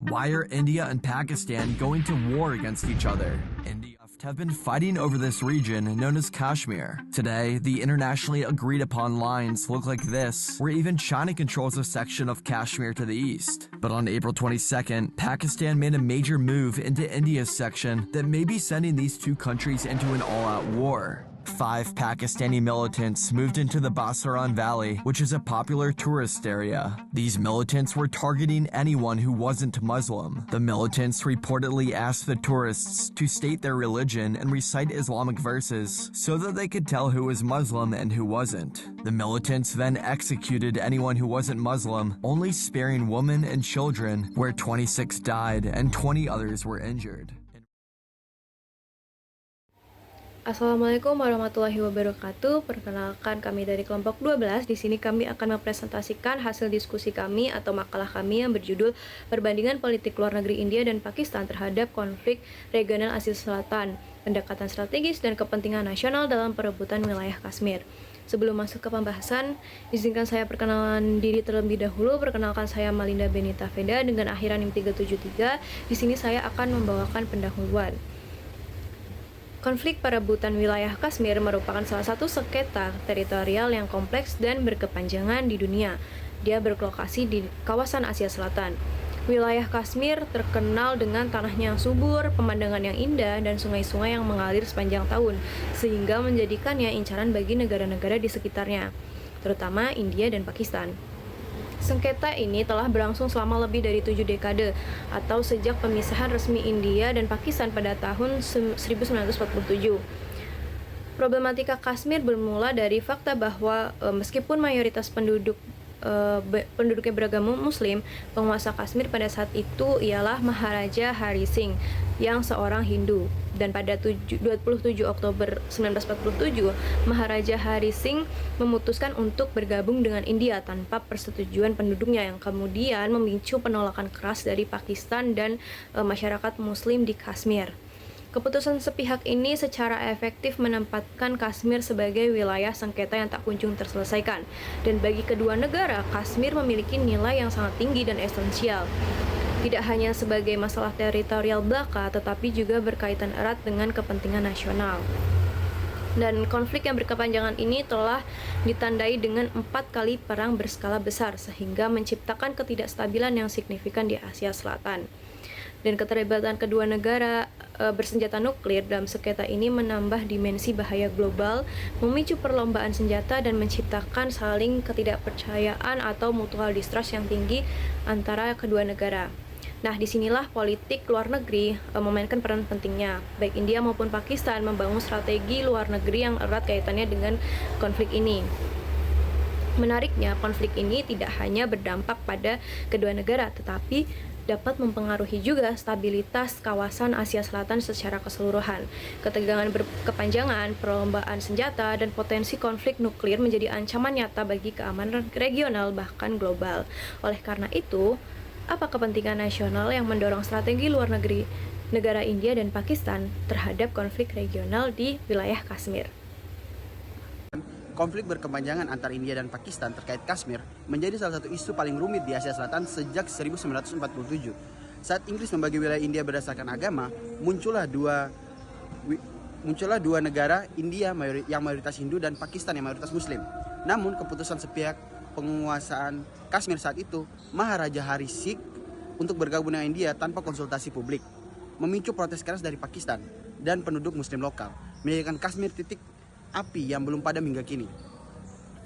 Why are India and Pakistan going to war against each other? India have been fighting over this region known as Kashmir. Today, the internationally agreed upon lines look like this, where even China controls a section of Kashmir to the east. But on April 22nd, Pakistan made a major move into India's section that may be sending these two countries into an all-out war. 5 Pakistani militants moved into the Basaran Valley, which is a popular tourist area. These militants were targeting anyone who wasn't Muslim. The militants reportedly asked the tourists to state their religion and recite Islamic verses so that they could tell who was Muslim and who wasn't. The militants then executed anyone who wasn't Muslim, only sparing women and children, where 26 died and 20 others were injured. Assalamualaikum warahmatullahi wabarakatuh. Perkenalkan, kami dari kelompok 12. Di sini kami akan mempresentasikan hasil diskusi kami atau makalah kami yang berjudul Perbandingan Politik Luar Negeri India dan Pakistan terhadap konflik regional Asia Selatan, pendekatan strategis dan kepentingan nasional dalam perebutan wilayah Kashmir. Sebelum masuk ke pembahasan, izinkan saya perkenalan diri terlebih dahulu. Perkenalkan, saya Malinda Benita Veda dengan akhiran NIM 373. Di sini saya akan membawakan pendahuluan. Konflik perebutan wilayah Kashmir merupakan salah satu sengketa teritorial yang kompleks dan berkepanjangan di dunia. Dia berlokasi di kawasan Asia Selatan. Wilayah Kashmir terkenal dengan tanahnya yang subur, pemandangan yang indah, dan sungai-sungai yang mengalir sepanjang tahun, sehingga menjadikannya incaran bagi negara-negara di sekitarnya, terutama India dan Pakistan. Sengketa ini telah berlangsung selama lebih dari 7 dekade atau sejak pemisahan resmi India dan Pakistan pada tahun 1947. Problematika Kashmir bermula dari fakta bahwa meskipun mayoritas penduduknya beragama Muslim, penguasa Kashmir pada saat itu ialah Maharaja Hari Singh yang seorang Hindu. Dan pada 27 Oktober 1947, Maharaja Hari Singh memutuskan untuk bergabung dengan India tanpa persetujuan penduduknya, yang kemudian memicu penolakan keras dari Pakistan dan masyarakat Muslim di Kashmir. Keputusan sepihak ini secara efektif menempatkan Kashmir sebagai wilayah sengketa yang tak kunjung terselesaikan. Dan bagi kedua negara, Kashmir memiliki nilai yang sangat tinggi dan esensial. Tidak hanya sebagai masalah teritorial belaka, tetapi juga berkaitan erat dengan kepentingan nasional. Dan konflik yang berkepanjangan ini telah ditandai dengan 4 kali perang berskala besar, sehingga menciptakan ketidakstabilan yang signifikan di Asia Selatan. Dan keterlibatan kedua negara bersenjata nuklir dalam sengketa ini menambah dimensi bahaya global, memicu perlombaan senjata, dan menciptakan saling ketidakpercayaan atau mutual distrust yang tinggi antara kedua negara. Nah, disinilah politik luar negeri memainkan peran pentingnya. Baik India maupun Pakistan membangun strategi luar negeri yang erat kaitannya dengan konflik ini. Menariknya, konflik ini tidak hanya berdampak pada kedua negara, tetapi dapat mempengaruhi juga stabilitas kawasan Asia Selatan secara keseluruhan. Ketegangan berkepanjangan, perlombaan senjata, dan potensi konflik nuklir menjadi ancaman nyata bagi keamanan regional bahkan global. Oleh karena itu, apa kepentingan nasional yang mendorong strategi luar negeri negara India dan Pakistan terhadap konflik regional di wilayah Kashmir? Konflik berkepanjangan antara India dan Pakistan terkait Kashmir menjadi salah satu isu paling rumit di Asia Selatan sejak 1947. Saat Inggris membagi wilayah India berdasarkan agama, muncullah dua negara, India yang mayoritas Hindu dan Pakistan yang mayoritas Muslim. Namun keputusan sepihak penguasaan Kashmir saat itu, Maharaja Hari Singh, untuk bergabung dengan India tanpa konsultasi publik, memicu protes keras dari Pakistan dan penduduk Muslim lokal, menjadikan Kashmir titik api yang belum padam hingga kini.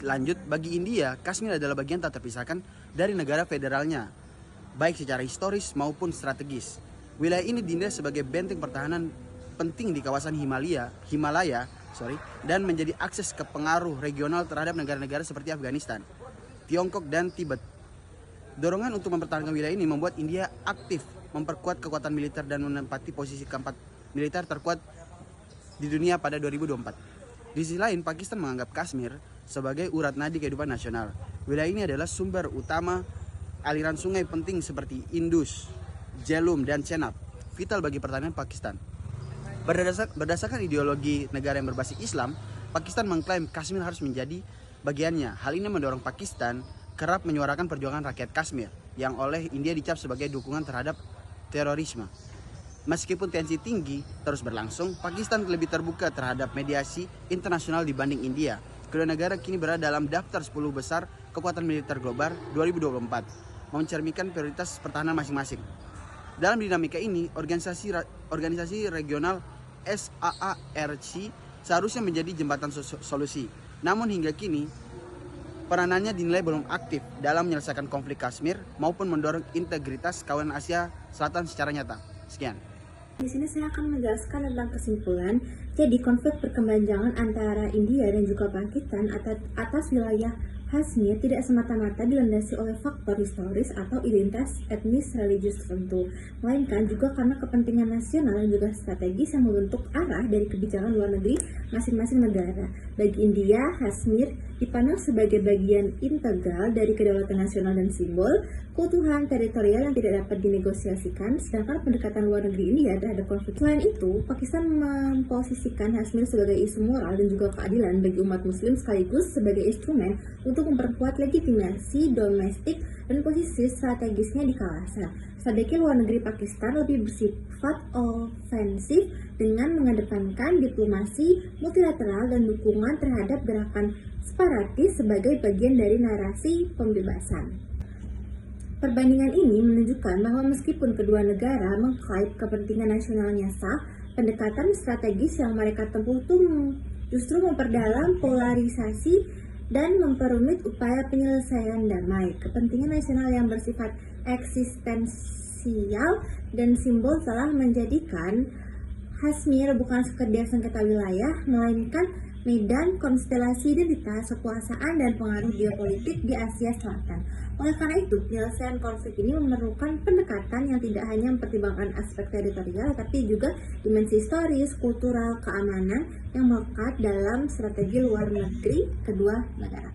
Lanjut, bagi India, Kashmir adalah bagian tak terpisahkan dari negara federalnya, baik secara historis maupun strategis. Wilayah ini dinilai sebagai benteng pertahanan penting di kawasan Himalaya, dan menjadi akses ke pengaruh regional terhadap negara-negara seperti Afghanistan, Tiongkok, dan Tibet. Dorongan untuk mempertahankan wilayah ini membuat India aktif memperkuat kekuatan militer dan menempati posisi keempat militer terkuat di dunia pada 2024. Di sisi lain, Pakistan menganggap Kashmir sebagai urat nadi kehidupan nasional. Wilayah ini adalah sumber utama aliran sungai penting seperti Indus, Jhelum, dan Chenab, vital bagi pertahanan Pakistan. Berdasarkan ideologi negara yang berbasis Islam, Pakistan mengklaim Kashmir harus menjadi bagiannya. Hal ini mendorong Pakistan kerap menyuarakan perjuangan rakyat Kashmir yang oleh India dicap sebagai dukungan terhadap terorisme. Meskipun tensi tinggi terus berlangsung, Pakistan lebih terbuka terhadap mediasi internasional dibanding India. Kedua negara kini berada dalam daftar 10 besar kekuatan militer global 2024, mencerminkan prioritas pertahanan masing-masing. Dalam dinamika ini, organisasi regional SAARC seharusnya menjadi jembatan solusi. Namun hingga kini, peranannya dinilai belum aktif dalam menyelesaikan konflik Kashmir maupun mendorong integritas kawasan Asia Selatan secara nyata. Sekian. Di sini saya akan menjelaskan tentang kesimpulan. Jadi konflik berkepanjangan antara India dan juga Pakistan atas wilayah Kashmir tidak semata-mata dilandasi oleh faktor historis atau identitas etnis religius tertentu, melainkan juga karena kepentingan nasional dan juga strategis yang membentuk arah dari kebijakan luar negeri masing-masing negara. Bagi India, Kashmir dipandang sebagai bagian integral dari kedaulatan nasional dan simbol keutuhan teritorial yang tidak dapat dinegosiasikan, sedangkan pendekatan luar negeri India terhadap konflik. Selain itu, Pakistan memposisikan Kashmir sebagai isu moral dan juga keadilan bagi umat muslim sekaligus sebagai instrumen untuk memperkuat legitimasi domestik dan posisi strategisnya di kawasan. Strategi luar negeri Pakistan lebih bersifat ofensif dengan mengedepankan diplomasi multilateral dan dukungan terhadap gerakan separatis sebagai bagian dari narasi pembebasan. Perbandingan ini menunjukkan bahwa meskipun kedua negara mengklaim kepentingan nasionalnya sah, pendekatan strategis yang mereka tempuh itu justru memperdalam polarisasi dan memperumit upaya penyelesaian damai. Kepentingan nasional yang bersifat eksistensial dan simbol telah menjadikan Kashmir bukan sekedar sengketa wilayah, melainkan medan konstelasi identitas, kekuasaan, dan pengaruh geopolitik di Asia Selatan. Oleh karena itu, penyelesaian konflik ini memerlukan pendekatan yang tidak hanya mempertimbangkan aspek teritorial, tapi juga dimensi historis, kultural, keamanan yang melekat dalam strategi luar negeri kedua negara.